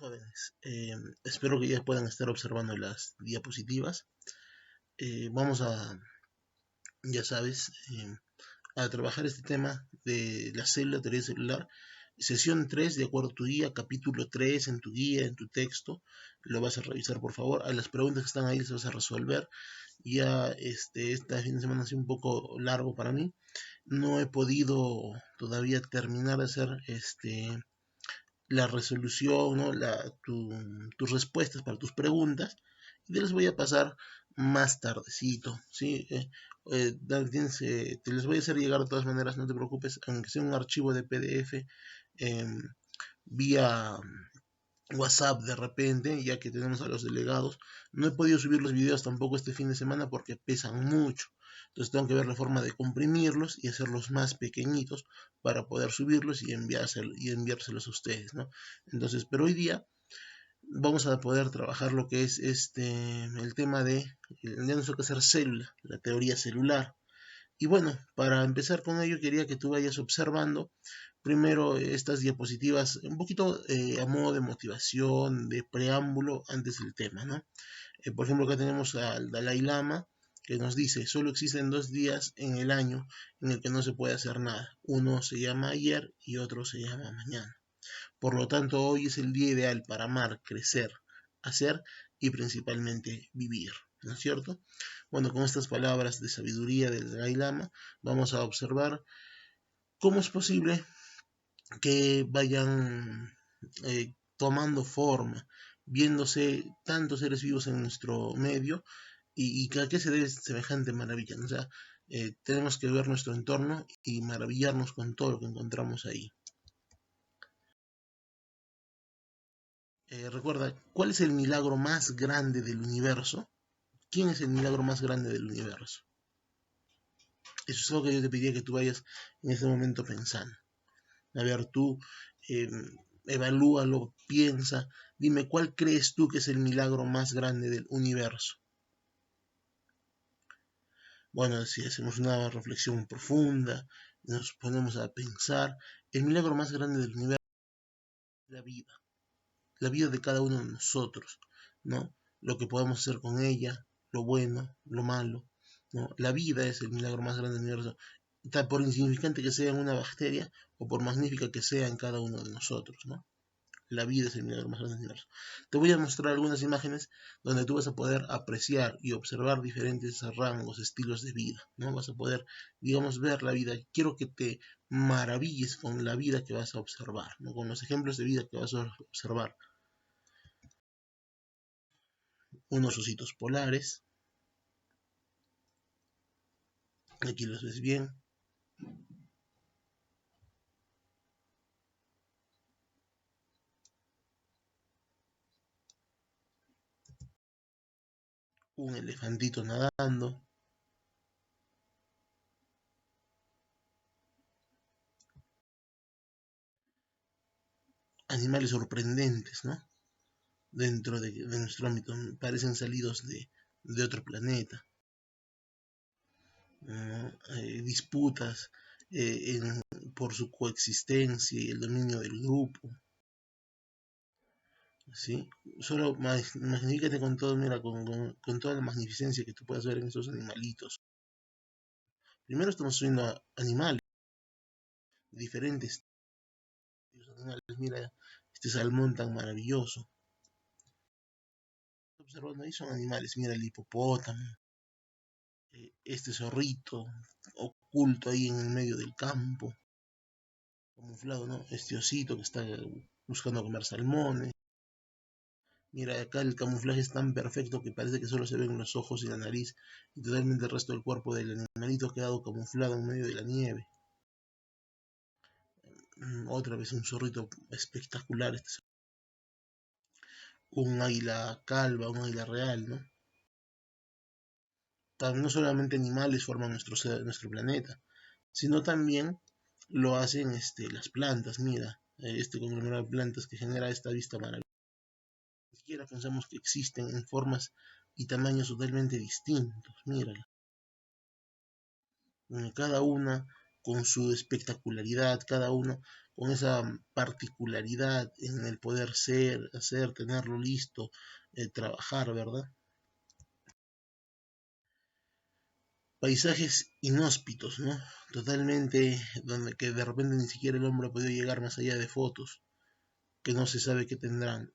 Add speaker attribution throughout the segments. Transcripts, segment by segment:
Speaker 1: Jóvenes, espero que ya puedan estar observando las diapositivas. Vamos a, ya sabes, a trabajar este tema de la célula, teoría celular, sesión 3, de acuerdo a tu guía, capítulo 3 en tu guía, en tu texto. Lo vas a revisar, por favor. A las preguntas que están ahí las vas a resolver. Ya este fin de semana ha sido un poco largo para mí. No he podido todavía terminar de hacer la resolución, ¿no? Tus respuestas para tus preguntas, y te las voy a pasar más tardecito, ¿sí? Te les voy a hacer llegar de todas maneras, no te preocupes, aunque sea un archivo de PDF, vía WhatsApp de repente, ya que tenemos a los delegados. No he podido subir los videos tampoco este fin de semana porque pesan mucho. Entonces tengo que ver la forma de comprimirlos y hacerlos más pequeñitos para poder subirlos y enviárselos a ustedes, ¿no? Entonces, pero hoy día vamos a poder trabajar lo que es el tema de, ya nos toca hacer célula, la teoría celular. Y bueno, para empezar con ello quería que tú vayas observando primero estas diapositivas un poquito a modo de motivación, de preámbulo antes del tema, ¿no? Por ejemplo, acá tenemos al Dalai Lama que nos dice, solo existen 2 días en el año en el que no se puede hacer nada. Uno se llama ayer y otro se llama mañana. Por lo tanto, hoy es el día ideal para amar, crecer, hacer y principalmente vivir, ¿no es cierto? Bueno, con estas palabras de sabiduría del Dalai Lama, vamos a observar cómo es posible que vayan tomando forma, viéndose tantos seres vivos en nuestro medio y a qué se debe semejante maravilla, ¿no? O sea, tenemos que ver nuestro entorno y maravillarnos con todo lo que encontramos ahí. Recuerda, ¿cuál es el milagro más grande del universo? ¿Quién es el milagro más grande del universo? Eso es algo que yo te pediría que tú vayas en este momento pensando. A ver, tú eh, evalúalo, piensa, dime cuál crees tú que es el milagro más grande del universo. Bueno, si hacemos una reflexión profunda, nos ponemos a pensar, el milagro más grande del universo es la vida de cada uno de nosotros, ¿no? Lo que podemos hacer con ella, lo bueno, lo malo, ¿no? La vida es el milagro más grande del universo, por insignificante que sea en una bacteria o por magnífica que sea en cada uno de nosotros, ¿no? La vida es el milagro más grande del universo. Te voy a mostrar algunas imágenes donde tú vas a poder apreciar y observar diferentes rangos, estilos de vida, ¿no? Vas a poder, digamos, ver la vida. Quiero que te maravilles con la vida que vas a observar, ¿no? Con los ejemplos de vida que vas a observar. Unos ositos polares, aquí los ves bien. Un elefantito nadando. Animales sorprendentes, ¿no? Dentro de nuestro ámbito, parecen salidos de otro planeta. Disputas por su coexistencia y el dominio del grupo, ¿sí? Solo magníficate con todo, mira, con toda la magnificencia que tú puedas ver en esos animalitos. Primero estamos viendo animales diferentes animales. Mira este salmón tan maravilloso. Observando ahí son animales, mira el hipopótamo, este zorrito oculto ahí en el medio del campo, camuflado, ¿no? Este osito que está buscando comer salmones. Mira, acá el camuflaje es tan perfecto que parece que solo se ven los ojos y la nariz, y totalmente el resto del cuerpo del animalito ha quedado camuflado en medio de la nieve. Otra vez un zorrito espectacular, un águila calva, un águila real, ¿no? No solamente animales forman nuestro planeta, sino también lo hacen las plantas, mira, este conglomerado de plantas que genera esta vista maravillosa. Ni siquiera pensamos que existen en formas y tamaños totalmente distintos, mírala. Cada una con su espectacularidad, cada uno con esa particularidad en el poder ser, hacer, tenerlo listo, trabajar, ¿verdad? Paisajes inhóspitos, ¿no? Totalmente, donde que de repente ni siquiera el hombre ha podido llegar más allá de fotos, que no se sabe qué tendrán.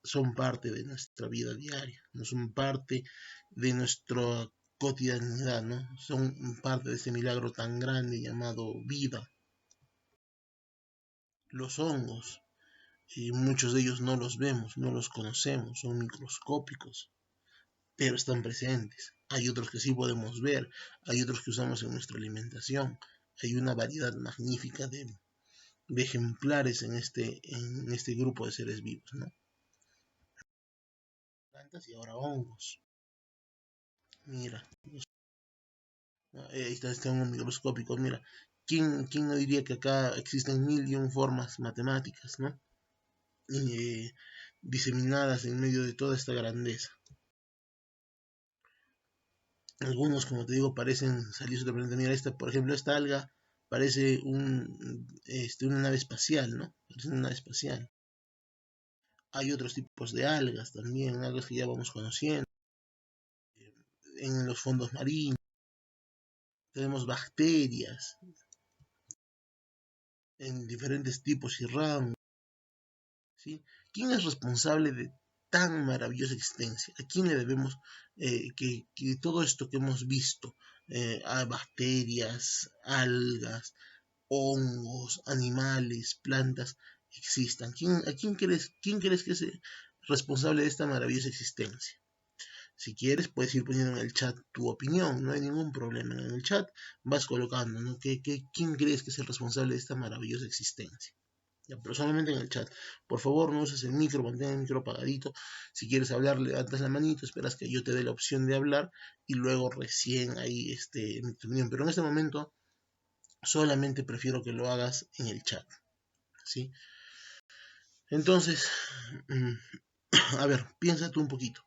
Speaker 1: Son parte de nuestra vida diaria, no son parte de nuestra cotidianidad, ¿no? Son parte de ese milagro tan grande llamado vida. Los hongos, y muchos de ellos no los vemos, no los conocemos, son microscópicos, pero están presentes. Hay otros que sí podemos ver, hay otros que usamos en nuestra alimentación. Hay una variedad magnífica de ejemplares en este grupo de seres vivos, ¿no? Plantas y ahora hongos. Mira, ahí está este hongo microscópico. Mira, ¿quién no diría que acá existen mil y un formas matemáticas, ¿no? Diseminadas en medio de toda esta grandeza. Algunos, como te digo, parecen salir de planeta. Mira, por ejemplo, esta alga parece una nave espacial, ¿no? Parece una nave espacial. Hay otros tipos de algas también, algas que ya vamos conociendo. En los fondos marinos tenemos bacterias en diferentes tipos y ramos, ¿sí? ¿Quién es responsable de tan maravillosa existencia? ¿A quién le debemos que todo esto que hemos visto, a bacterias, algas, hongos, animales, plantas, existan? ¿Quién crees que es responsable de esta maravillosa existencia? Si quieres, puedes ir poniendo en el chat tu opinión, no hay ningún problema. En el chat vas colocando, ¿no? ¿Quién crees que es el responsable de esta maravillosa existencia? Ya, pero solamente en el chat. Por favor, no uses el micro, mantén el micro apagadito. Si quieres hablar, levantas la manito, esperas que yo te dé la opción de hablar y luego recién ahí mi opinión. Pero en este momento solamente prefiero que lo hagas en el chat, ¿sí? Entonces, a ver, piénsate un poquito.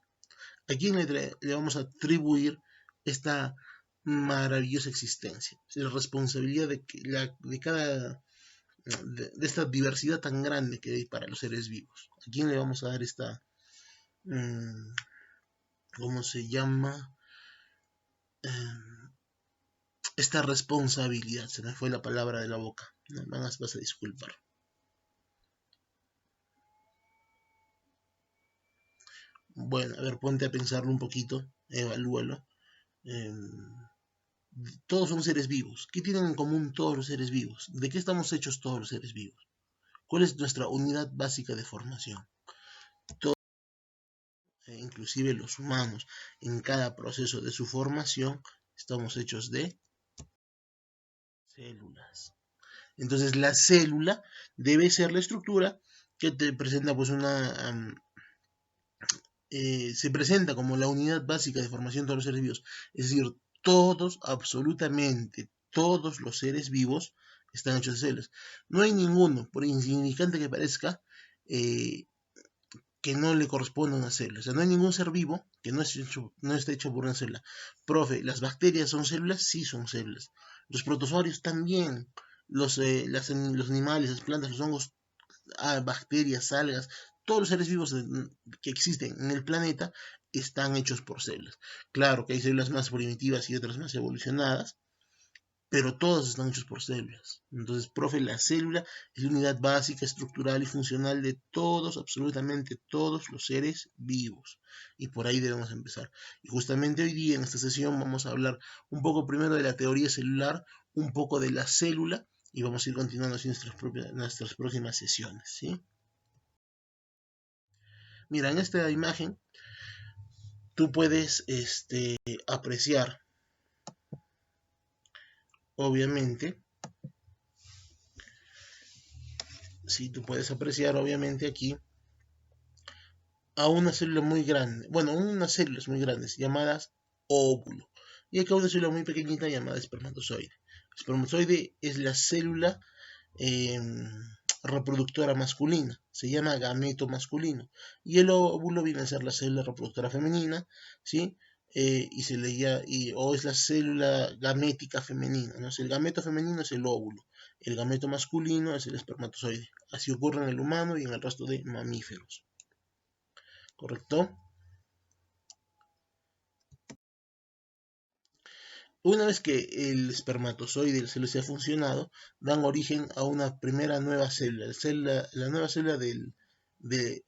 Speaker 1: ¿A quién le vamos a atribuir esta maravillosa existencia? La responsabilidad de esta diversidad tan grande que hay para los seres vivos. ¿A quién le vamos a dar cómo se llama? Esta responsabilidad. Se me fue la palabra de la boca. No, vas a disculpar. Bueno, a ver, ponte a pensarlo un poquito, evalúalo. Todos son seres vivos. ¿Qué tienen en común todos los seres vivos? ¿De qué estamos hechos todos los seres vivos? ¿Cuál es nuestra unidad básica de formación? Todos, inclusive los humanos, en cada proceso de su formación, estamos hechos de células. Entonces la célula debe ser la estructura que te presenta pues se presenta como la unidad básica de formación de todos los seres vivos. Es decir, todos, absolutamente todos los seres vivos están hechos de células. No hay ninguno, por insignificante que parezca, que no le corresponda a una célula. O sea, no hay ningún ser vivo que no esté hecho por una célula. Profe, ¿las bacterias son células? Sí, son células. Los protozoarios también. Los animales, las plantas, los hongos, bacterias, algas, todos los seres vivos que existen en el planeta están hechos por células. Claro que hay células más primitivas y otras más evolucionadas, pero todos están hechos por células. Entonces, profe, la célula es la unidad básica, estructural y funcional de todos, absolutamente todos los seres vivos. Y por ahí debemos empezar. Y justamente hoy día en esta sesión vamos a hablar un poco primero de la teoría celular, un poco de la célula, y vamos a ir continuando así nuestras próximas sesiones, ¿sí? Mira, en esta imagen tú puedes apreciar, obviamente, sí, tú puedes apreciar, obviamente, aquí a una célula muy grande, bueno, unas células muy grandes llamadas óvulo, y acá una célula muy pequeñita llamada espermatozoide. El espermatozoide es la célula eh, reproductora masculina, se llama gameto masculino, y el óvulo viene a ser la célula reproductora femenina, ¿sí? y se le llama, o es la célula gamética femenina, ¿no? El gameto femenino es el óvulo, el gameto masculino es el espermatozoide. Así ocurre en el humano y en el resto de mamíferos. ¿Correcto? Una vez que el espermatozoide y la célula se ha funcionado, dan origen a una primera nueva célula, la nueva célula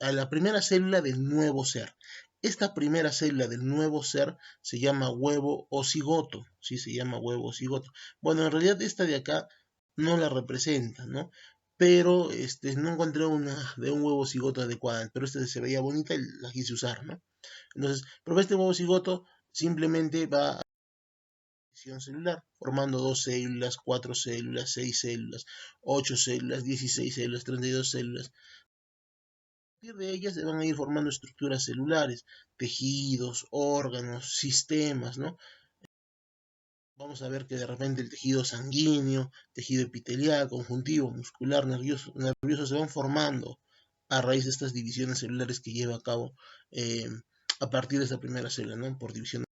Speaker 1: a la primera célula del nuevo ser. Esta primera célula del nuevo ser se llama huevo o cigoto, ¿sí? Se llama huevo o cigoto. Bueno, en realidad esta de acá no la representa, ¿no? Pero no encontré una de un huevo cigoto adecuada, pero se veía bonita y la quise usar, ¿no? Entonces, pero este huevo cigoto simplemente va celular, formando 2 células, 4 células, 6 células, 8 células, 16 células, 32 células. A partir de ellas se van a ir formando estructuras celulares, tejidos, órganos, sistemas, ¿no? Vamos a ver que de repente el tejido sanguíneo, tejido epitelial, conjuntivo, muscular, nervioso se van formando a raíz de estas divisiones celulares que lleva a cabo a partir de esta primera célula, ¿no? Por división.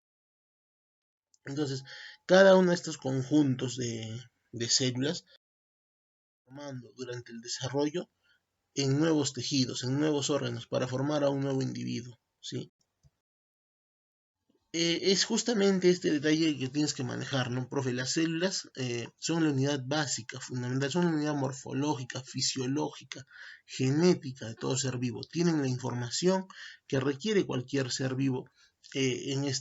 Speaker 1: Entonces, cada uno de estos conjuntos de células formando durante el desarrollo en nuevos tejidos, en nuevos órganos, para formar a un nuevo individuo, ¿sí? Es justamente este detalle que tienes que manejar, ¿no, profe? Las células son la unidad básica, fundamental, son la unidad morfológica, fisiológica, genética de todo ser vivo. Tienen la información que requiere cualquier ser vivo en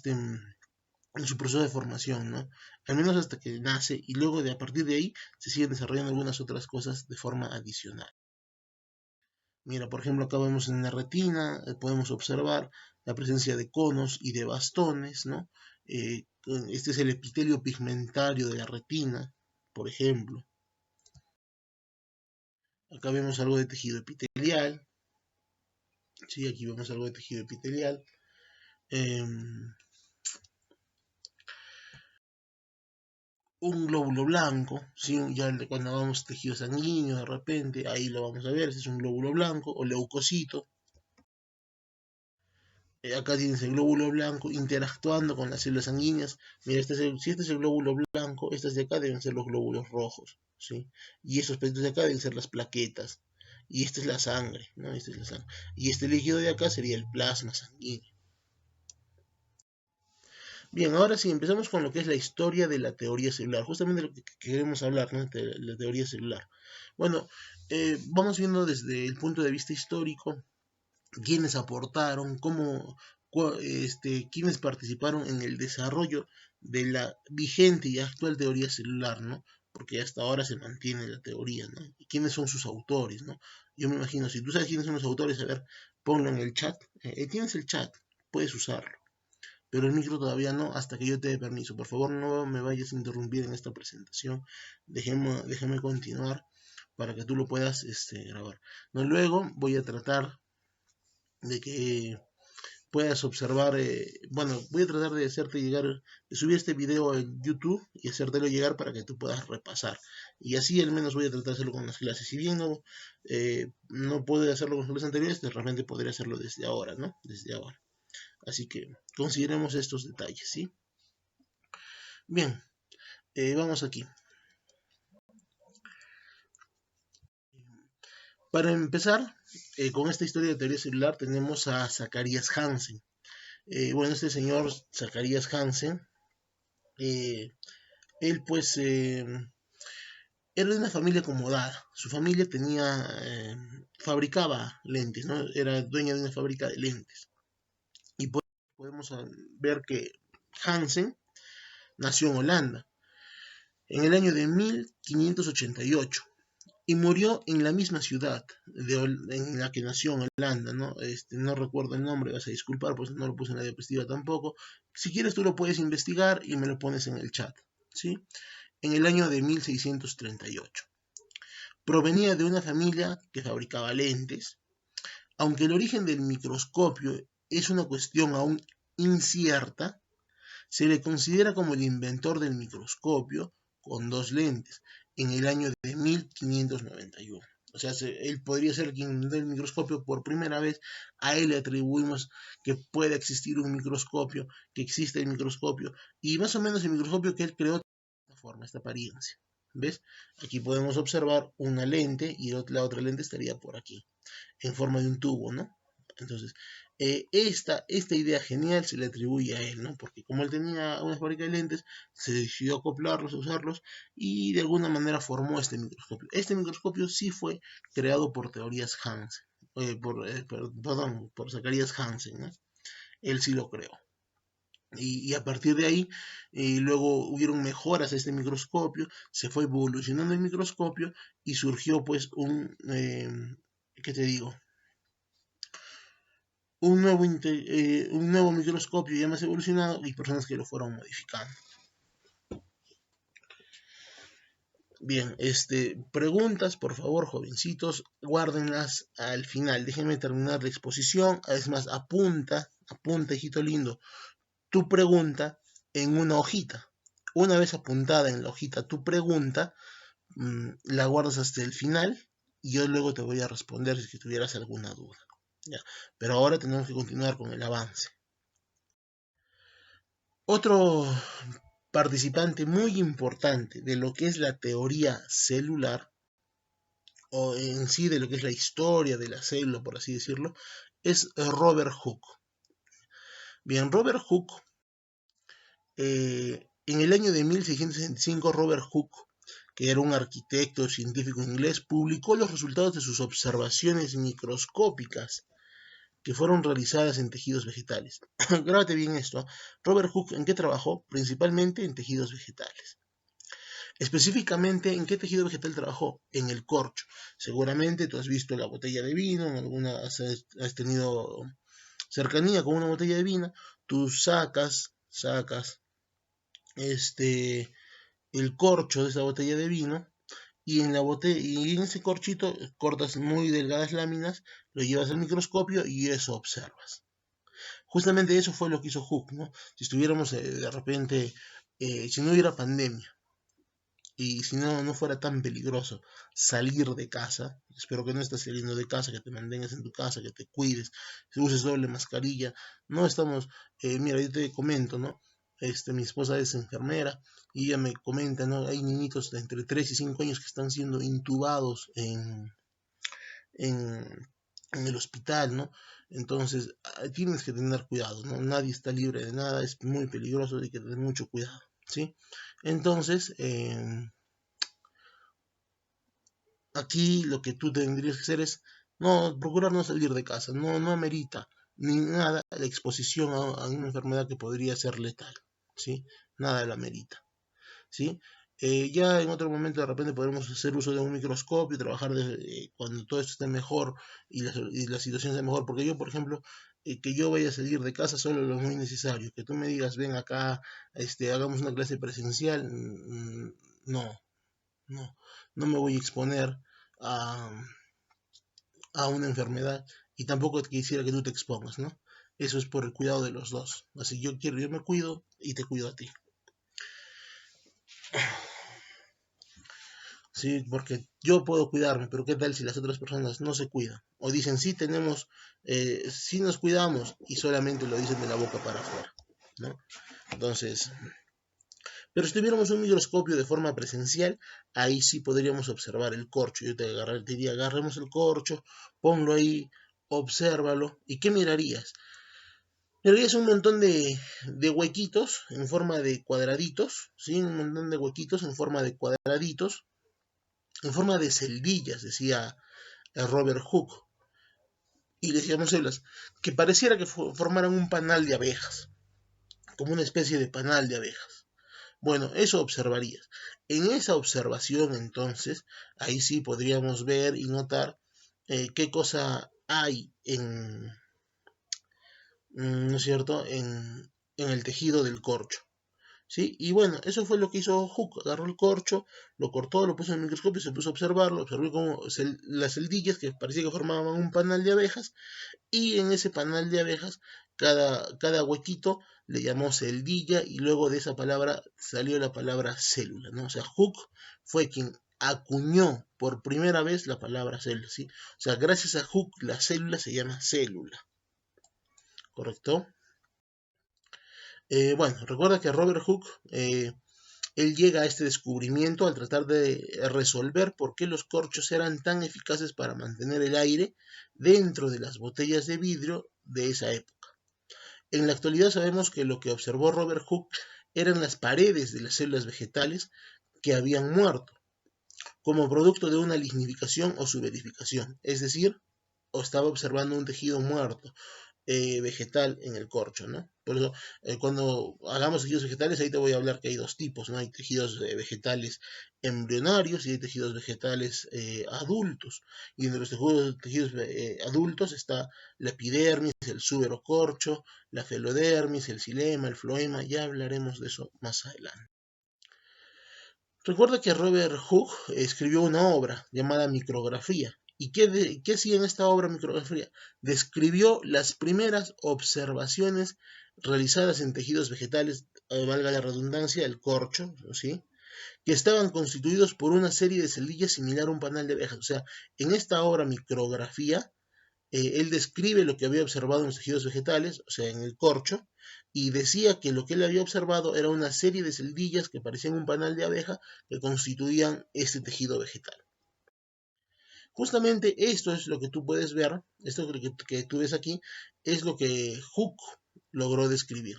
Speaker 1: su proceso de formación, ¿no? Al menos hasta que nace y luego a partir de ahí se siguen desarrollando algunas otras cosas de forma adicional. Mira, por ejemplo, acá vemos en la retina, podemos observar la presencia de conos y de bastones, ¿no? Este es el epitelio pigmentario de la retina, por ejemplo. Acá vemos algo de tejido epitelial, ¿sí? Aquí vemos algo de tejido epitelial. Un glóbulo blanco, ¿sí? Ya cuando hagamos tejido sanguíneo, de repente, ahí lo vamos a ver, ese es un glóbulo blanco o leucocito. Acá tienes el glóbulo blanco interactuando con las células sanguíneas. Mira, si este es el glóbulo blanco, estas de acá deben ser los glóbulos rojos, ¿sí? Y estos pedacitos de acá deben ser las plaquetas. Y esta es la sangre, ¿no? Esta es la sangre. Y este líquido de acá sería el plasma sanguíneo. Bien, ahora sí, empezamos con lo que es la historia de la teoría celular, justamente lo que queremos hablar, ¿no? De la teoría celular. Bueno, vamos viendo desde el punto de vista histórico quiénes aportaron, quiénes participaron en el desarrollo de la vigente y actual teoría celular, ¿no? Porque hasta ahora se mantiene la teoría, ¿no? Y quiénes son sus autores, ¿no? Yo me imagino, si tú sabes quiénes son los autores, a ver, ponlo en el chat. Tienes el chat, puedes usarlo, pero el micro todavía no, hasta que yo te dé permiso. Por favor, no me vayas a interrumpir en esta presentación. Déjame continuar para que tú lo puedas grabar. No, luego voy a tratar de que puedas observar, bueno, voy a tratar de hacerte llegar, de subir este video en YouTube y hacértelo llegar para que tú puedas repasar. Y así al menos voy a tratar de hacerlo con las clases. Si bien no puedo hacerlo con las clases anteriores, de repente podría hacerlo desde ahora, ¿no? Desde ahora. Así que consideremos estos detalles, ¿sí? Bien, vamos aquí. Para empezar, con esta historia de teoría celular tenemos a Zacharias Hansen. Bueno, este señor Zacharias Hansen, él pues era de una familia acomodada. Su familia fabricaba lentes, ¿no? Era dueña de una fábrica de lentes. Y pues podemos ver que Hansen nació en Holanda en el año de 1588 y murió en la misma ciudad en la que nació en Holanda, ¿no? No recuerdo el nombre, vas a disculpar, pues no lo puse en la diapositiva tampoco. Si quieres tú lo puedes investigar y me lo pones en el chat, ¿sí? En el año de 1638. Provenía de una familia que fabricaba lentes, aunque el origen del microscopio es una cuestión aún incierta. Se le considera como el inventor del microscopio con 2 lentes en el año de 1591. O sea, él podría ser quien inventó el microscopio por primera vez. A él le atribuimos que puede existir un microscopio, que existe el microscopio. Y más o menos el microscopio que él creó de esta forma, esta apariencia. ¿Ves? Aquí podemos observar una lente y la otra lente estaría por aquí, en forma de un tubo, ¿no? Entonces, esta idea genial se le atribuye a él, ¿no? Porque como él tenía una fábrica de lentes, se decidió acoplarlos, usarlos, y de alguna manera formó este microscopio. Este microscopio sí fue creado por teorías Hansen, perdón, por Zacarías Hansen, ¿no? Él sí lo creó. Y a partir de ahí, luego hubieron mejoras a este microscopio, se fue evolucionando el microscopio y surgió pues ¿qué te digo? Un nuevo microscopio ya más evolucionado y personas que lo fueron modificando. Bien, preguntas, por favor, jovencitos, guárdenlas al final. Déjenme terminar la exposición. Es más, apunta, hijito lindo, tu pregunta en una hojita. Una vez apuntada en la hojita tu pregunta, la guardas hasta el final y yo luego te voy a responder si tuvieras alguna duda. ¿Ya? Pero ahora tenemos que continuar con el avance. Otro participante muy importante de lo que es la teoría celular, o en sí de lo que es la historia de la célula, por así decirlo, es Robert Hooke. Bien, Robert Hooke, en el año de 1665, Robert Hooke, que era un arquitecto científico inglés, publicó los resultados de sus observaciones microscópicas que fueron realizadas en tejidos vegetales. Grábate bien esto. Robert Hooke, ¿en qué trabajó? Principalmente en tejidos vegetales. Específicamente, ¿en qué tejido vegetal trabajó? En el corcho. Seguramente tú has visto la botella de vino, en alguna has tenido cercanía con una botella de vino, tú sacas el corcho de esa botella de vino y en ese corchito cortas muy delgadas láminas, lo llevas al microscopio y eso observas. Justamente eso fue lo que hizo Hooke, ¿no? Si estuviéramos de repente, si no hubiera pandemia, y si no fuera tan peligroso salir de casa, espero que no estés saliendo de casa, que te mantengas en tu casa, que te cuides, que uses doble mascarilla, no estamos, mira, yo te comento, ¿no? Mi esposa es enfermera y ella me comenta, ¿no? Hay niñitos de entre 3 y 5 años que están siendo intubados en, en el hospital, ¿no? Entonces, tienes que tener cuidado, ¿no? Nadie está libre de nada, es muy peligroso, hay que tener mucho cuidado, ¿sí? Entonces, aquí lo que tú tendrías que hacer es procurar no salir de casa, no amerita ni nada la exposición a una enfermedad que podría ser letal, ¿sí? Nada la amerita, ¿sí? Ya en otro momento de repente podremos hacer uso de un microscopio, trabajar cuando todo esto esté mejor y la situación esté mejor, porque yo, por ejemplo, que yo vaya a salir de casa solo lo muy necesario, que tú me digas, ven acá, hagamos una clase presencial, no, no me voy a exponer a, a una enfermedad y tampoco quisiera que tú te expongas, ¿no? Eso es por el cuidado de los dos. Así yo me cuido y te cuido a ti. Sí, porque yo puedo cuidarme, pero ¿qué tal si las otras personas no se cuidan? O dicen, sí tenemos, sí nos cuidamos y solamente lo dicen de la boca para afuera, ¿no? Entonces, pero si tuviéramos un microscopio de forma presencial, ahí sí podríamos observar el corcho. Yo te diría, agarremos el corcho, ponlo ahí, obsérvalo. ¿Y qué mirarías? Mirarías un montón de huequitos en forma de cuadraditos, ¿sí? Un montón de huequitos en forma de cuadraditos, en forma de celdillas, decía Robert Hooke. Y decíamos células, que pareciera que formaran un panal de abejas, como una especie de panal de abejas. Bueno, eso observarías. En esa observación, entonces, ahí sí podríamos ver y notar qué cosa hay ¿no es cierto?, en el tejido del corcho. ¿Sí? Y bueno, eso fue lo que hizo Hooke. Agarró el corcho, lo cortó, lo puso en el microscopio, se puso a observarlo, observó como las celdillas que parecía que formaban un panal de abejas, y en ese panal de abejas, cada huequito le llamó celdilla, y luego de esa palabra salió la palabra célula, ¿no? O sea, Hooke fue quien acuñó por primera vez la palabra célula, ¿sí? O sea, gracias a Hooke la célula se llama célula, ¿correcto? Bueno, recuerda que Robert Hooke, él llega a este descubrimiento al tratar de resolver por qué los corchos eran tan eficaces para mantener el aire dentro de las botellas de vidrio de esa época. En la actualidad sabemos que lo que observó Robert Hooke eran las paredes de las células vegetales que habían muerto, como producto de una lignificación o suberificación, es decir, o estaba observando un tejido muerto vegetal en el corcho, ¿no? Por eso, cuando hagamos tejidos vegetales, ahí te voy a hablar que hay dos tipos, ¿no? Hay tejidos vegetales embrionarios y hay tejidos vegetales adultos. Y entre los tejidos adultos está la epidermis, el suberocorcho, la felodermis, el xilema, el floema, ya hablaremos de eso más adelante. Recuerda que Robert Hooke escribió una obra llamada Micrografía. ¿Y qué hacía en esta obra Micrografía? Describió las primeras observaciones realizadas en tejidos vegetales, valga la redundancia, el corcho, ¿sí? Que estaban constituidos por una serie de celdillas similar a un panal de abejas. O sea, en esta obra Micrografía, él describe lo que había observado en los tejidos vegetales, o sea, en el corcho, y decía que lo que él había observado era una serie de celdillas que parecían un panal de abeja que constituían este tejido vegetal. Justamente esto es lo que tú puedes ver, esto que tú ves aquí, es lo que Hooke logró describir.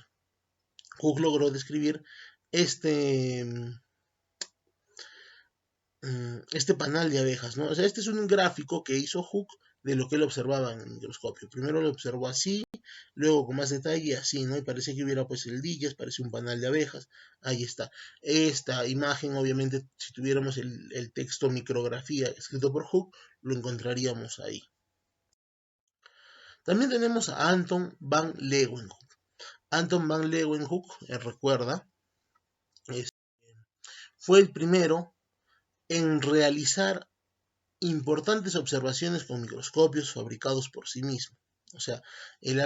Speaker 1: Hooke logró describir este, este panal de abejas, ¿no? O sea, este es un gráfico que hizo Hooke de lo que él observaba en el microscopio. Primero lo observó así, luego con más detalle así, ¿no? Y parece que hubiera pues celdillas, parece un panal de abejas. Ahí está. Esta imagen, obviamente, si tuviéramos el texto micrografía escrito por Hooke, lo encontraríamos ahí. También tenemos a Anton van Leeuwenhoek. Anton van Leeuwenhoek, recuerda, fue el primero en realizar importantes observaciones con microscopios fabricados por sí mismo. O sea, él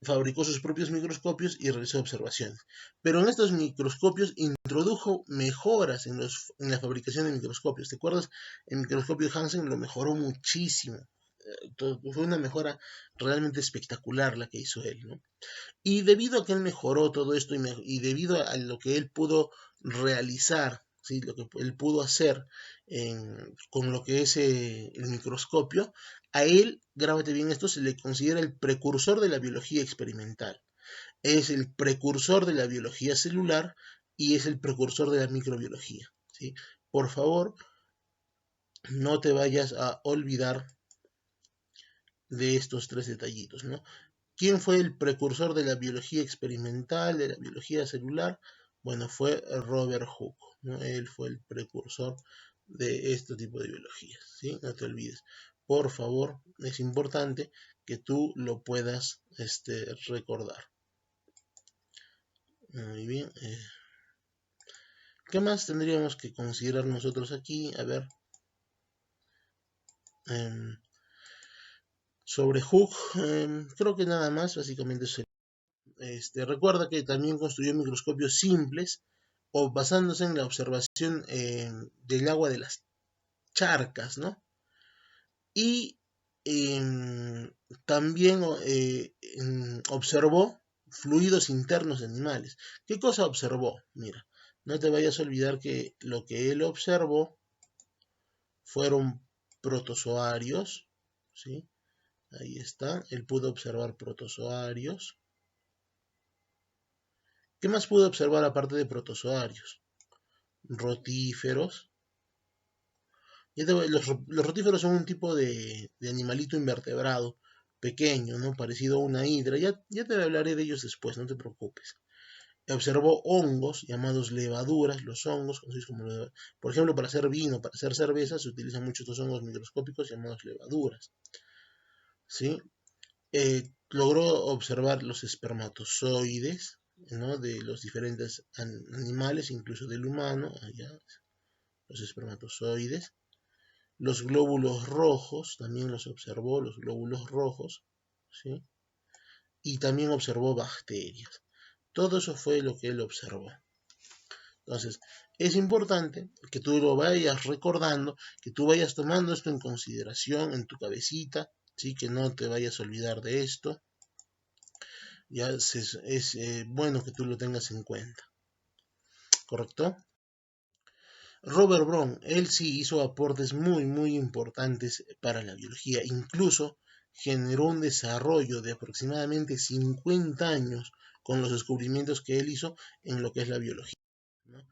Speaker 1: fabricó sus propios microscopios y realizó observaciones. Pero en estos microscopios introdujo mejoras en la fabricación de microscopios. ¿Te acuerdas? El microscopio Hansen lo mejoró muchísimo. Fue una mejora realmente espectacular la que hizo él, ¿no? Y debido a que él mejoró todo esto y debido a lo que él pudo realizar, ¿sí? Lo que él pudo hacer con lo que es el microscopio, a él, grábate bien esto, se le considera el precursor de la biología experimental. Es el precursor de la biología celular y es el precursor de la microbiología, ¿sí? Por favor, no te vayas a olvidar de estos tres detallitos, ¿no? ¿Quién fue el precursor de la biología experimental, de la biología celular? Bueno, fue Robert Hooke, ¿no? Él fue el precursor de este tipo de biologías, ¿sí? No te olvides. Por favor, es importante que tú lo puedas recordar. Muy bien. ¿Qué más tendríamos que considerar nosotros aquí? A ver. Sobre Hooke, creo que nada más, básicamente eso. Recuerda que también construyó microscopios simples o basándose en la observación del agua de las charcas, ¿no? Y también observó fluidos internos de animales. ¿Qué cosa observó? Mira, no te vayas a olvidar que lo que él observó fueron protozoarios, ¿sí? Ahí está, él pudo observar protozoarios. ¿Qué más pudo observar aparte de protozoarios? Rotíferos. Los rotíferos son un tipo de animalito invertebrado pequeño, ¿no? Parecido a una hidra. Ya te hablaré de ellos después, no te preocupes. Observó hongos llamados levaduras, los hongos, por ejemplo, para hacer vino, para hacer cerveza, se utilizan muchos estos hongos microscópicos llamados levaduras, ¿sí? Logró observar los espermatozoides, ¿no? De los diferentes animales, incluso del humano, allá, los espermatozoides. Los glóbulos rojos, también los observó, los glóbulos rojos, ¿sí? Y también observó bacterias. Todo eso fue lo que él observó. Entonces, es importante que tú lo vayas recordando, que tú vayas tomando esto en consideración en tu cabecita, ¿sí? Que no te vayas a olvidar de esto. Ya es bueno que tú lo tengas en cuenta, ¿correcto? Robert Brown, él sí hizo aportes muy importantes para la biología, incluso generó un desarrollo de aproximadamente 50 años con los descubrimientos que él hizo en lo que es la biología, ¿no?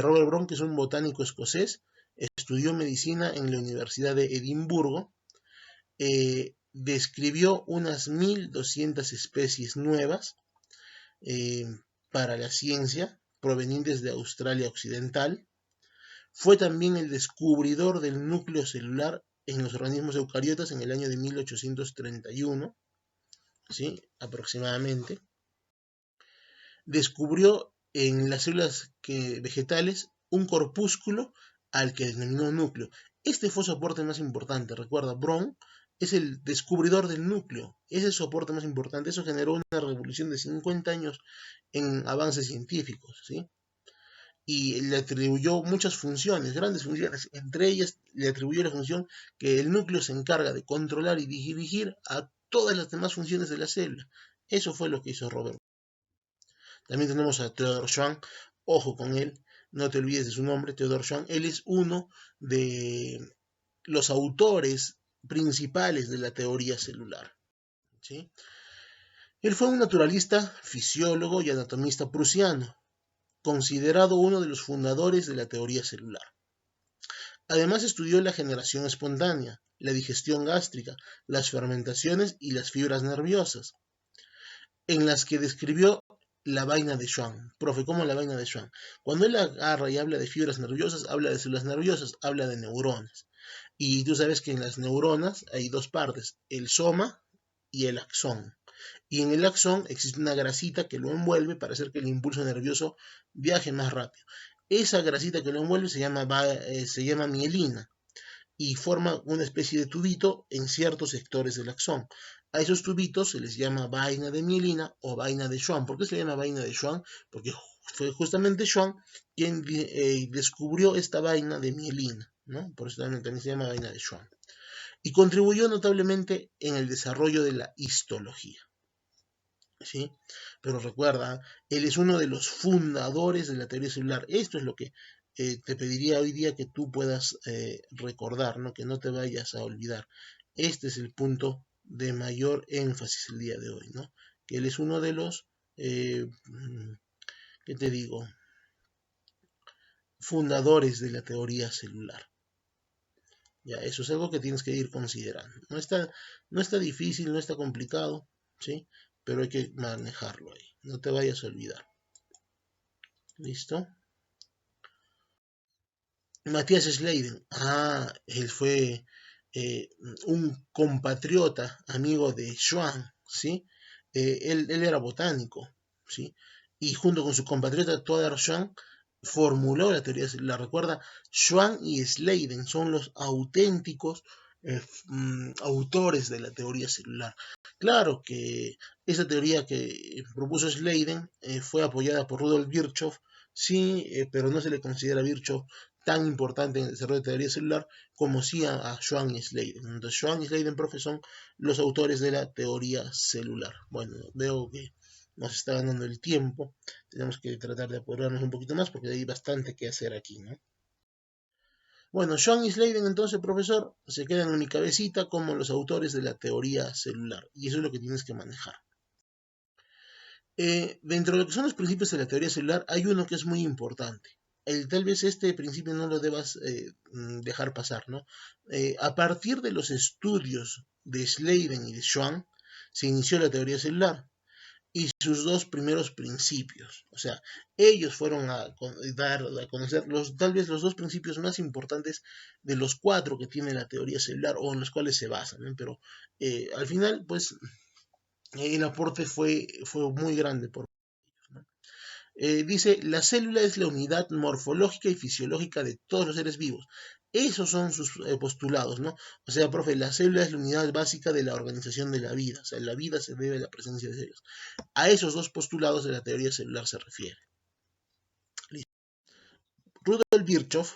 Speaker 1: Robert Brown, que es un botánico escocés, estudió medicina en la Universidad de Edimburgo, describió unas 1200 especies nuevas eh, para la ciencia provenientes de Australia Occidental. Fue también el descubridor del núcleo celular en los organismos eucariotas en el año de 1831, ¿sí? Aproximadamente. Descubrió en las células vegetales un corpúsculo al que denominó núcleo. Este fue su aporte más importante. Recuerda, Brown es el descubridor del núcleo. Ese es su aporte más importante. Eso generó una revolución de 50 años en avances científicos, ¿sí? Y le atribuyó muchas funciones, grandes funciones. Entre ellas le atribuyó la función que el núcleo se encarga de controlar y dirigir a todas las demás funciones de la célula. Eso fue lo que hizo Robert. También tenemos a Theodore Schwann, ojo con él, no te olvides de su nombre, Theodore Schwann. Él es uno de los autores principales de la teoría celular, ¿sí? Él fue un naturalista, fisiólogo y anatomista prusiano, considerado uno de los fundadores de la teoría celular. Además estudió la generación espontánea, la digestión gástrica, las fermentaciones y las fibras nerviosas, en las que describió la vaina de Schwann. Profe, ¿cómo la vaina de Schwann? Cuando él agarra y habla de fibras nerviosas, habla de células nerviosas, habla de neuronas. Y tú sabes que en las neuronas hay dos partes, el soma y el axón. Y en el axón existe una grasita que lo envuelve para hacer que el impulso nervioso viaje más rápido. Esa grasita que lo envuelve se llama mielina y forma una especie de tubito en ciertos sectores del axón. A esos tubitos se les llama vaina de mielina o vaina de Schwann. ¿Por qué se llama vaina de Schwann? Porque fue justamente Schwann quien descubrió esta vaina de mielina, ¿no? Por eso también se llama vaina de Schwann. Y contribuyó notablemente en el desarrollo de la histología, ¿sí? Pero recuerda, él es uno de los fundadores de la teoría celular. Esto es lo que te pediría hoy día que tú puedas recordar, ¿no? Que no te vayas a olvidar. Este es el punto de mayor énfasis el día de hoy, ¿no? Que él es uno de los, ¿qué te digo? Fundadores de la teoría celular. Ya, eso es algo que tienes que ir considerando. No está difícil, no está complicado, ¿sí? Pero hay que manejarlo ahí. No te vayas a olvidar. ¿Listo? Matías Schleiden. Él fue un compatriota, amigo de Schwann, ¿sí? Él era botánico, ¿sí? Y junto con su compatriota Theodor Schwann formuló la teoría celular. Recuerda, Schwann y Schleiden son los auténticos autores de la teoría celular. Claro que esa teoría que propuso Schleiden fue apoyada por Rudolf Virchow, sí, pero no se le considera Virchow tan importante en el desarrollo de teoría celular como sí a Schwann y Schleiden. Entonces, Schwann y Schleiden, profe, son los autores de la teoría celular. Bueno, veo que nos está ganando el tiempo. Tenemos que tratar de apurarnos un poquito más porque hay bastante que hacer aquí, ¿no? Bueno, Schwann y Schleiden, entonces, profesor, se quedan en mi cabecita como los autores de la teoría celular. Y eso es lo que tienes que manejar. Dentro de lo que son los principios de la teoría celular, hay uno que es muy importante. Tal vez este principio no lo debas dejar pasar, ¿no? A partir de los estudios de Schleiden y de Schwann, se inició la teoría celular y sus dos primeros principios. O sea, ellos fueron a dar a conocer tal vez los dos principios más importantes de los cuatro que tiene la teoría celular o en los cuales se basan, ¿no? Pero al final, pues, el aporte fue muy grande por ¿no? Dice, la célula es la unidad morfológica y fisiológica de todos los seres vivos. Esos son sus postulados, ¿no? O sea, profe, la célula es la unidad básica de la organización de la vida. O sea, la vida se debe a la presencia de células. A esos dos postulados de la teoría celular se refiere. ¿Listo? Rudolf Virchow,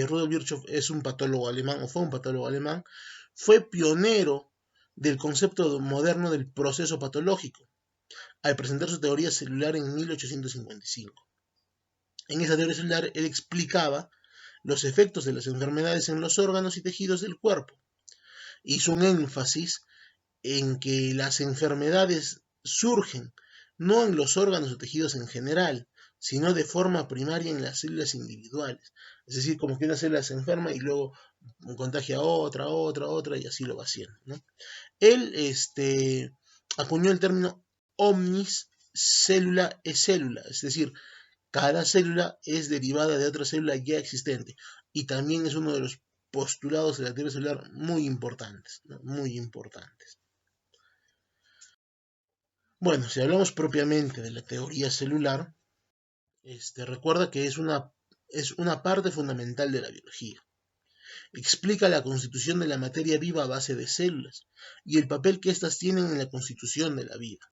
Speaker 1: Rudolf Virchow es un patólogo alemán, o fue un patólogo alemán, fue pionero del concepto moderno del proceso patológico, al presentar su teoría celular en 1855. En esa teoría celular, él explicaba los efectos de las enfermedades en los órganos y tejidos del cuerpo. Hizo un énfasis en que las enfermedades surgen no en los órganos o tejidos en general, sino de forma primaria en las células individuales. Es decir, como que una célula se enferma y luego contagia a otra, y así lo va haciendo, ¿no? Él acuñó el término omnis célula es célula, es decir, cada célula es derivada de otra célula ya existente, y también es uno de los postulados de la teoría celular muy importantes, ¿no? Muy importantes. Bueno, si hablamos propiamente de la teoría celular, recuerda que es una parte fundamental de la biología. Explica la constitución de la materia viva a base de células y el papel que éstas tienen en la constitución de la vida.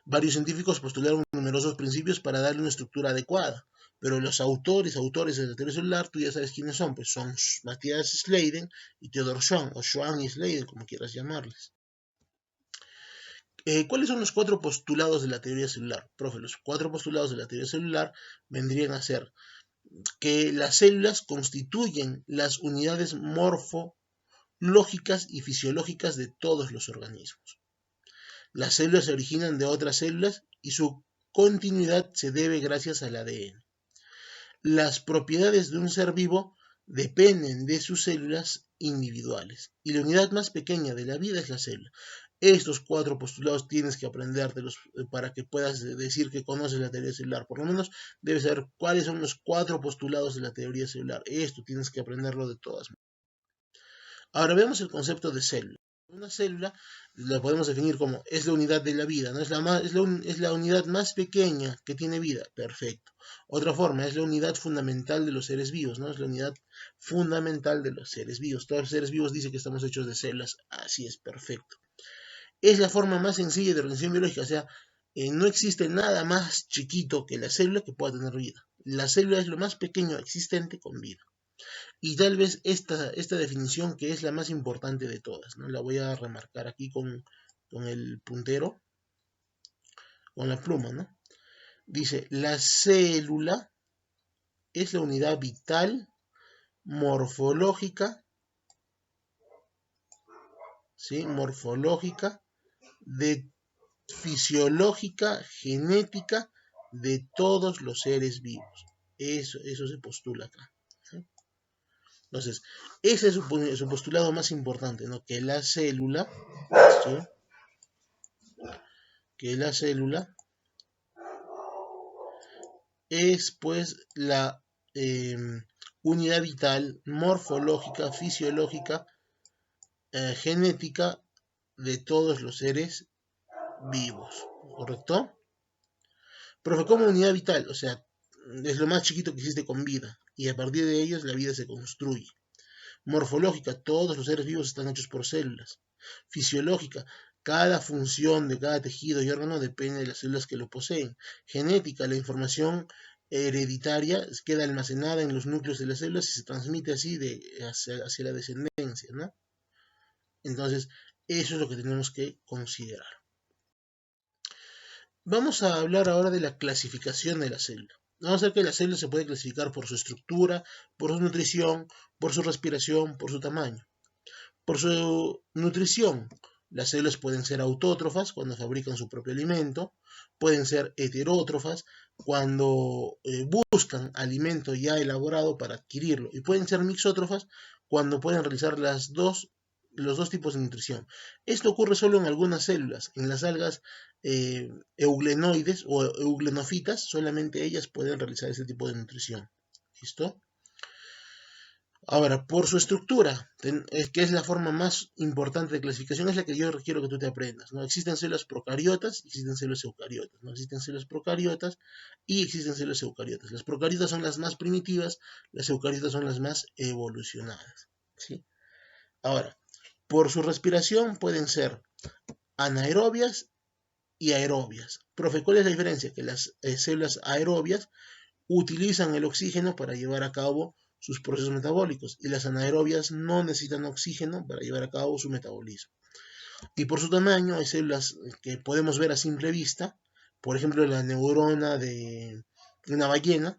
Speaker 1: Varios científicos postularon numerosos principios para darle una estructura adecuada, pero los autores de la teoría celular, tú ya sabes quiénes son, pues son Matthias Schleiden y Theodor Schwann, o Schwann y Schleiden, como quieras llamarles. ¿Cuáles son los 4 postulados de la teoría celular? Profe, los 4 postulados de la teoría celular vendrían a ser que las células constituyen las unidades morfológicas y fisiológicas de todos los organismos. Las células se originan de otras células y su continuidad se debe gracias al ADN. Las propiedades de un ser vivo dependen de sus células individuales y la unidad más pequeña de la vida es la célula. Estos 4 postulados tienes que aprendértelos para que puedas decir que conoces la teoría celular. Por lo menos debes saber cuáles son los 4 postulados de la teoría celular. Esto tienes que aprenderlo de todas maneras. Ahora veamos el concepto de célula. Una célula la podemos definir como es la unidad de la vida, ¿no? Es la unidad más pequeña que tiene vida. Perfecto. Otra forma, es la unidad fundamental de los seres vivos, ¿no? Es la unidad fundamental de los seres vivos. Todos los seres vivos dicen que estamos hechos de células. Así es, perfecto. Es la forma más sencilla de organización biológica, o sea, no existe nada más chiquito que la célula que pueda tener vida. La célula es lo más pequeño existente con vida. Y tal vez esta definición, que es la más importante de todas, ¿no? La voy a remarcar aquí con el puntero, con la pluma, ¿no? Dice, la célula es la unidad vital, morfológica, ¿sí? Morfológica, fisiológica, genética de todos los seres vivos. Eso se postula acá, ¿sí? Entonces, ese es su postulado más importante, ¿no? Que la célula, ¿sí? Que la célula es pues la unidad vital, morfológica, fisiológica, genética de todos los seres vivos, ¿correcto? Pero como unidad vital, o sea, es lo más chiquito que existe con vida, y a partir de ellos la vida se construye. Morfológica, todos los seres vivos están hechos por células. Fisiológica, cada función de cada tejido y órgano depende de las células que lo poseen. Genética, la información hereditaria queda almacenada en los núcleos de las células y se transmite así hacia la descendencia, ¿no? Entonces, eso es lo que tenemos que considerar. Vamos a hablar ahora de la clasificación de la célula. Vamos a ver que la célula se puede clasificar por su estructura, por su nutrición, por su respiración, por su tamaño. Por su nutrición, las células pueden ser autótrofas cuando fabrican su propio alimento, pueden ser heterótrofas cuando buscan alimento ya elaborado para adquirirlo, y pueden ser mixótrofas cuando pueden realizar los dos tipos de nutrición. Esto ocurre solo en algunas células. En las algas euglenoides o euglenofitas, solamente ellas pueden realizar este tipo de nutrición. ¿Listo? Ahora, por su estructura, que es la forma más importante de clasificación, es la que yo quiero que tú te aprendas, ¿no? Existen células procariotas y existen células eucariotas, ¿no? Existen células procariotas y existen células eucariotas. Las procariotas son las más primitivas, las eucariotas son las más evolucionadas, ¿sí? Ahora, por su respiración pueden ser anaerobias y aerobias. Profe, ¿cuál es la diferencia? Que las células aerobias utilizan el oxígeno para llevar a cabo sus procesos metabólicos y las anaerobias no necesitan oxígeno para llevar a cabo su metabolismo. Y por su tamaño hay células que podemos ver a simple vista, por ejemplo la neurona de una ballena,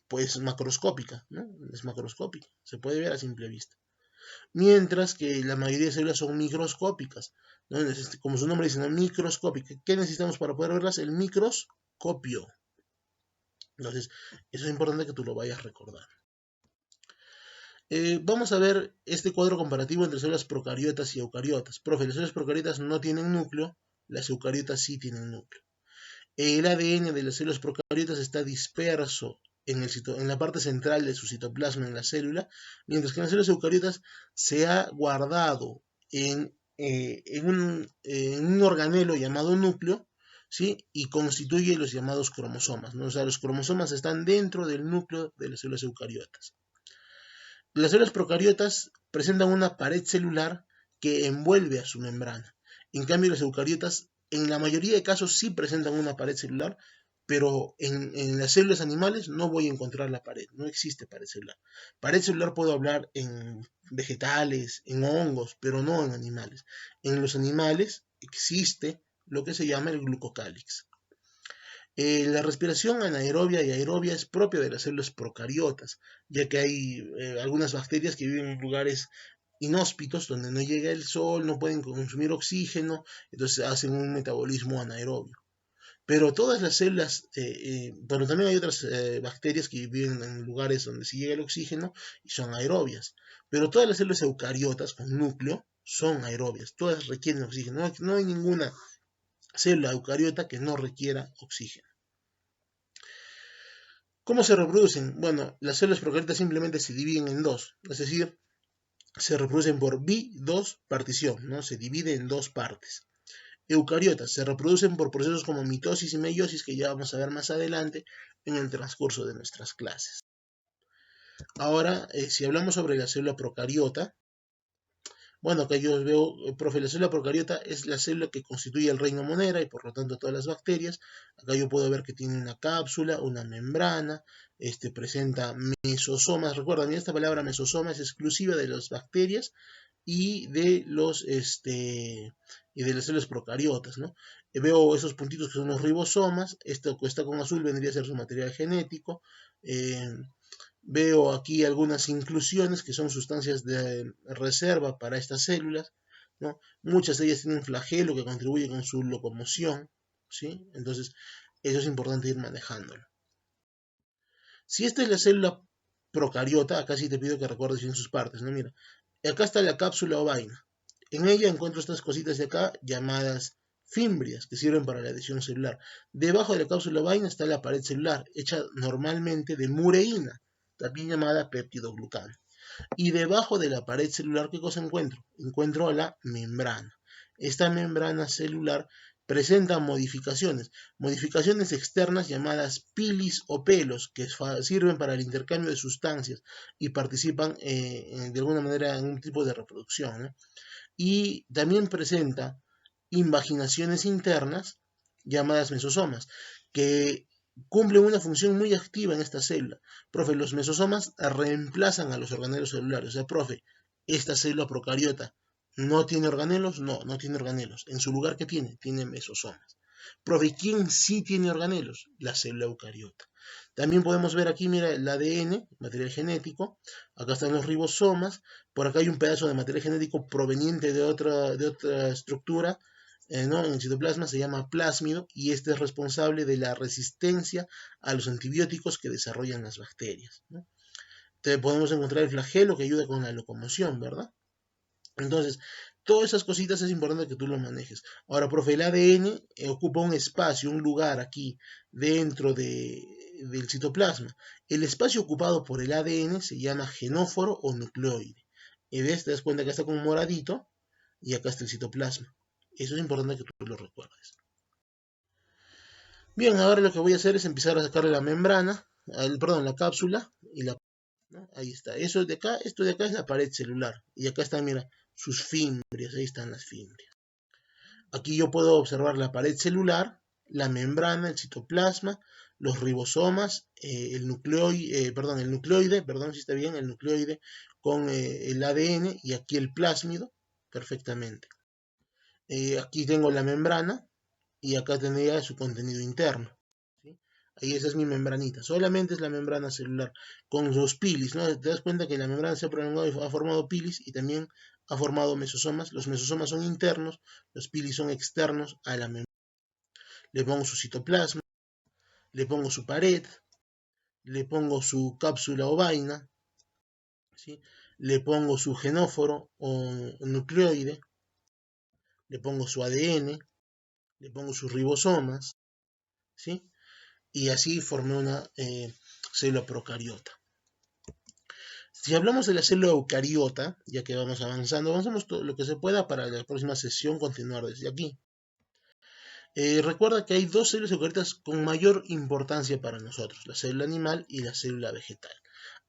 Speaker 1: pues macroscópica, ¿no? Es macroscópica, se puede ver a simple vista. Mientras que la mayoría de células son microscópicas, ¿no? Como su nombre dice, ¿no? Microscópica. ¿Qué necesitamos para poder verlas? El microscopio. Entonces, eso es importante que tú lo vayas recordando. Vamos a ver este cuadro comparativo entre células procariotas y eucariotas. Profe, las células procariotas no tienen núcleo, las eucariotas sí tienen núcleo. El ADN de las células procariotas está disperso en la parte central de su citoplasma en la célula, mientras que en las células eucariotas se ha guardado en un organelo llamado núcleo, ¿sí? Y constituye los llamados cromosomas, ¿no? O sea, los cromosomas están dentro del núcleo de las células eucariotas. Las células procariotas presentan una pared celular que envuelve a su membrana. En cambio, las eucariotas, en la mayoría de casos, sí presentan una pared celular, pero en las células animales no voy a encontrar la pared, no existe pared celular. Pared celular puedo hablar en vegetales, en hongos, pero no en animales. En los animales existe lo que se llama el glucocálix. La respiración anaerobia y aerobia es propia de las células procariotas, ya que hay algunas bacterias que viven en lugares inhóspitos donde no llega el sol, no pueden consumir oxígeno, entonces hacen un metabolismo anaerobio. Pero todas las células, bueno, también hay otras bacterias que viven en lugares donde sí llega el oxígeno y son aerobias. Pero todas las células eucariotas con núcleo son aerobias, todas requieren oxígeno, no hay ninguna célula eucariota que no requiera oxígeno. ¿Cómo se reproducen? Bueno, las células procariotas simplemente se dividen en dos, es decir, se reproducen por bi-2 partición, ¿no? Se divide en dos partes. Eucariotas se reproducen por procesos como mitosis y meiosis que ya vamos a ver más adelante en el transcurso de nuestras clases. Ahora, si hablamos sobre la célula procariota, bueno, acá yo veo, profe, la célula procariota es la célula que constituye el reino monera y por lo tanto todas las bacterias. Acá yo puedo ver que tiene una cápsula, una membrana, presenta mesosomas. Recuerda, esta palabra mesosoma es exclusiva de las bacterias y de las células procariotas, ¿no? Veo esos puntitos que son los ribosomas. Esto que está con azul vendría a ser su material genético. Veo aquí algunas inclusiones que son sustancias de reserva para estas células, ¿no? Muchas de ellas tienen flagelo que contribuye con su locomoción, ¿sí? Entonces, eso es importante ir manejándolo. Si esta es la célula procariota, acá sí te pido que recuerdes bien sus partes, ¿no? Mira, acá está la cápsula o vaina. En ella encuentro estas cositas de acá llamadas fimbrias que sirven para la adhesión celular. Debajo de la cápsula o vaina está la pared celular, hecha normalmente de mureína, también llamada peptidoglucano. Y debajo de la pared celular, ¿qué cosa encuentro? Encuentro la membrana. Esta membrana celular presenta modificaciones externas llamadas pilis o pelos, que sirven para el intercambio de sustancias y participan de alguna manera en un tipo de reproducción, ¿no? Y también presenta invaginaciones internas llamadas mesosomas, que cumplen una función muy activa en esta célula. Profe, los mesosomas reemplazan a los organelos celulares. O sea, profe, esta célula procariota no tiene organelos, no tiene organelos. En su lugar, ¿qué tiene? Tiene mesosomas. Profe, ¿quién sí tiene organelos? La célula eucariota. También podemos ver aquí, mira, el ADN, material genético. Acá están los ribosomas. Por acá hay un pedazo de material genético proveniente de otra estructura, ¿no? En el citoplasma se llama plásmido y este es responsable de la resistencia a los antibióticos que desarrollan las bacterias, ¿no? Entonces podemos encontrar el flagelo que ayuda con la locomoción, ¿verdad? Entonces, todas esas cositas es importante que tú lo manejes. Ahora, profe, el ADN ocupa un espacio, un lugar aquí dentro del citoplasma. El espacio ocupado por el ADN se llama genóforo o nucleoide. Y ves, te das cuenta que está como moradito y acá está el citoplasma. Eso es importante que tú lo recuerdes. Bien, ahora lo que voy a hacer es empezar a sacarle la membrana, la cápsula y ¿no? Ahí está. Esto de acá es la pared celular. Y acá están, mira, sus fimbrias. Ahí están las fimbrias. Aquí yo puedo observar la pared celular, la membrana, el citoplasma, los ribosomas, el nucleoide, si está bien, el nucleoide con el ADN y aquí el plásmido, perfectamente. Aquí tengo la membrana y acá tendría su contenido interno. ¿Sí? Ahí esa es mi membranita, solamente es la membrana celular con los pilis, ¿no? Te das cuenta que la membrana se ha prolongado y ha formado pilis y también ha formado mesosomas. Los mesosomas son internos, los pilis son externos a la membrana. Le pongo su citoplasma, le pongo su pared, le pongo su cápsula o vaina, ¿sí? Le pongo su genóforo o nucleoide, le pongo su ADN, le pongo sus ribosomas, ¿sí? Y así formé una célula procariota. Si hablamos de la célula eucariota, ya que vamos avanzando, avanzamos todo lo que se pueda para la próxima sesión continuar desde aquí. Recuerda que hay dos células eucariotas con mayor importancia para nosotros, la célula animal y la célula vegetal.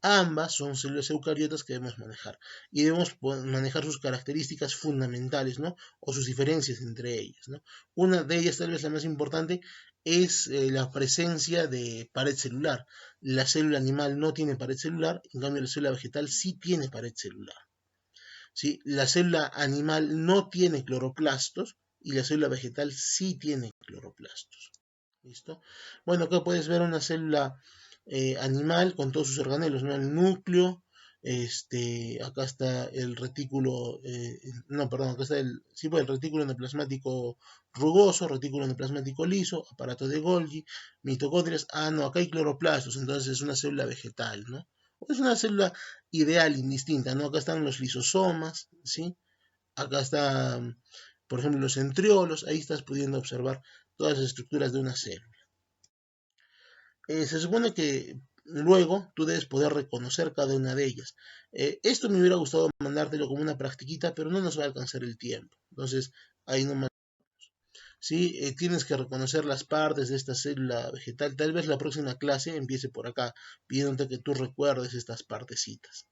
Speaker 1: Ambas son células eucariotas que debemos manejar y debemos manejar sus características fundamentales, ¿no? O sus diferencias entre ellas, ¿no? Una de ellas, tal vez la más importante, es la presencia de pared celular. La célula animal no tiene pared celular, en cambio la célula vegetal sí tiene pared celular. ¿Sí? La célula animal no tiene cloroplastos y la célula vegetal sí tiene cloroplastos. ¿Listo? Bueno, acá puedes ver una célula animal con todos sus organelos, ¿no? El núcleo, acá está el retículo, acá está el retículo endoplasmático rugoso, retículo endoplasmático liso, aparato de Golgi, mitocondrias, acá hay cloroplastos, entonces es una célula vegetal, ¿no? Es una célula ideal, indistinta, ¿no? Acá están los lisosomas, ¿sí? Acá están, por ejemplo, los centriolos, ahí estás pudiendo observar todas las estructuras de una célula. Se supone que luego tú debes poder reconocer cada una de ellas. Esto me hubiera gustado mandártelo como una practiquita, pero no nos va a alcanzar el tiempo. Entonces, ahí no. ¿Sí? Tienes que reconocer las partes de esta célula vegetal. Tal vez la próxima clase empiece por acá, pidiéndote que tú recuerdes estas partecitas.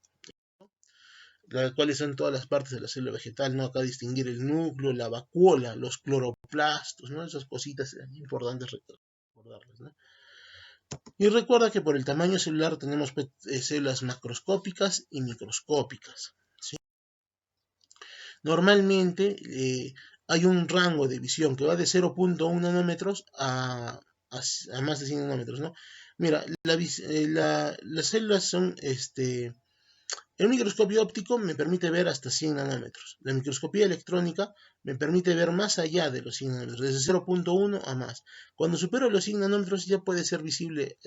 Speaker 1: Cuáles son todas las partes de la célula vegetal, ¿no? Acá distinguir el núcleo, la vacuola, los cloroplastos, ¿no? Esas cositas importantes recordarlas, ¿no? Y recuerda que por el tamaño celular tenemos células macroscópicas y microscópicas, ¿sí? Normalmente hay un rango de visión que va de 0.1 nanómetros a más de 100 nanómetros, ¿no? Mira, las células son el microscopio óptico me permite ver hasta 100 nanómetros. La microscopía electrónica me permite ver más allá de los 100 nanómetros, desde 0.1 a más. Cuando supero los 100 nanómetros ya puede ser visible,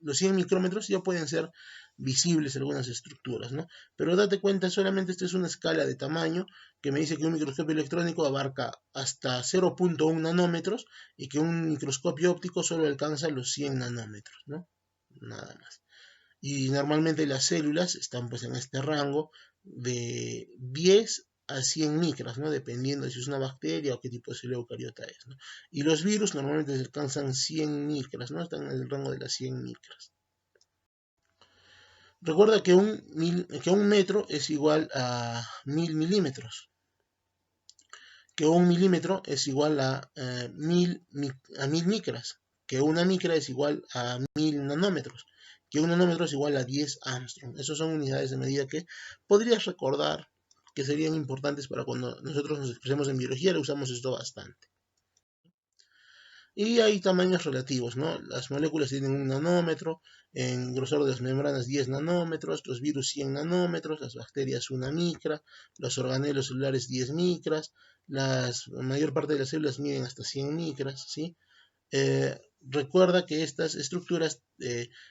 Speaker 1: los 100 micrómetros ya pueden ser visibles algunas estructuras, ¿no? Pero date cuenta, solamente esta es una escala de tamaño que me dice que un microscopio electrónico abarca hasta 0.1 nanómetros y que un microscopio óptico solo alcanza los 100 nanómetros, ¿no? Nada más. Y normalmente las células están pues en este rango de 10 a 100 micras, ¿no? Dependiendo de si es una bacteria o qué tipo de célula eucariota es, ¿no? Y los virus normalmente alcanzan 100 micras, ¿no? Están en el rango de las 100 micras. Recuerda que un metro es igual a 1000 milímetros. Que un milímetro es igual a 1000 micras. Que una micra es igual a 1000 nanómetros. Que un nanómetro es igual a 10 Armstrong. Esas son unidades de medida que podrías recordar que serían importantes para cuando nosotros nos expresemos en biología, le usamos esto bastante. Y hay tamaños relativos, ¿no? Las moléculas tienen un nanómetro, en grosor de las membranas 10 nanómetros, los virus 100 nanómetros, las bacterias 1 micra, los organelos celulares 10 micras, la mayor parte de las células miden hasta 100 micras, ¿sí? Recuerda que estas estructuras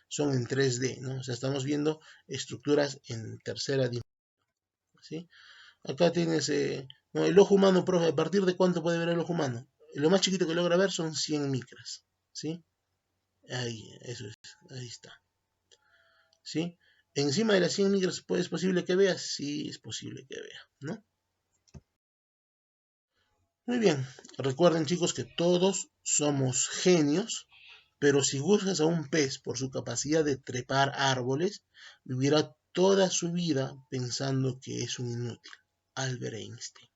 Speaker 1: son en 3D, ¿no? O sea, estamos viendo estructuras en tercera dimensión, ¿sí? Acá tienes no, el ojo humano, profe, ¿a partir de cuánto puede ver el ojo humano? Lo más chiquito que logra ver son 100 micras, ¿sí? Ahí, eso es, ahí está, ¿sí? Encima de las 100 micras, ¿es posible que vea? Sí, es posible que vea, ¿no? Muy bien, recuerden chicos que todos somos genios, pero si juzgas a un pez por su capacidad de trepar árboles, vivirá toda su vida pensando que es un inútil. Albert Einstein.